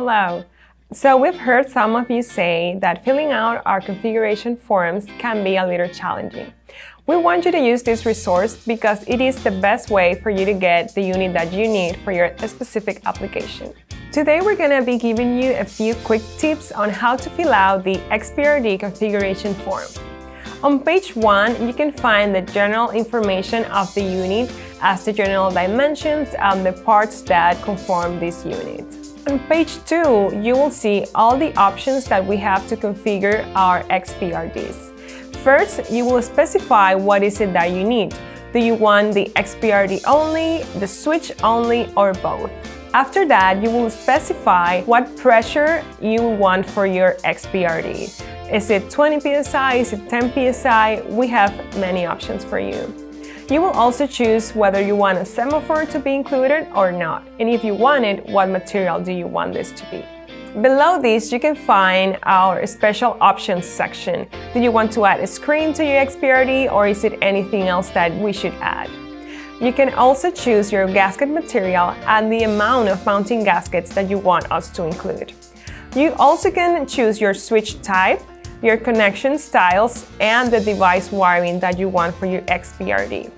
Hello! So we've heard some of you say that filling out our configuration forms can be a little challenging. We want you to use this resource because it is the best way for you to get the unit that you need for your specific application. Today we're going to be giving you a few quick tips on how to fill out the XPRD configuration form. On page 1, you can find the general information of the unit as the general dimensions and the parts that conform this unit. On page 2, you will see all the options that we have to configure our XPRDs. First, you will specify what is it that you need. Do you want the XPRD only, the switch only, or both? After that, you will specify what pressure you want for your XPRD. Is it 20 psi? Is it 10 psi? We have many options for you. You will also choose whether you want a semaphore to be included or not, and if you want it, what material do you want this to be. Below this, you can find our special options section. Do you want to add a screen to your XPRD, or is it anything else that we should add? You can also choose your gasket material and the amount of mounting gaskets that you want us to include. You also can choose your switch type, your connection styles, and the device wiring that you want for your XPRD.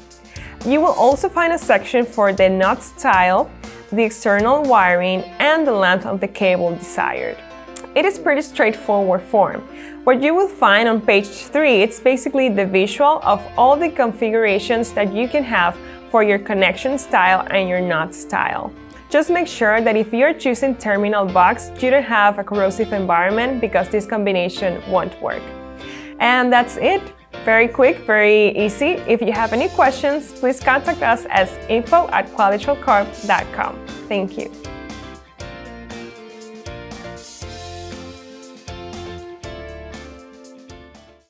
You will also find a section for the nut style, the external wiring, and the length of the cable desired. It is pretty straightforward form. What you will find on page 3, it's basically the visual of all the configurations that you can have for your connection style and your nut style. Just make sure that if you're choosing terminal box, you don't have a corrosive environment because this combination won't work. And that's it. Very quick, very easy. If you have any questions, please contact us at info@qualitrolcorp.com. Thank you.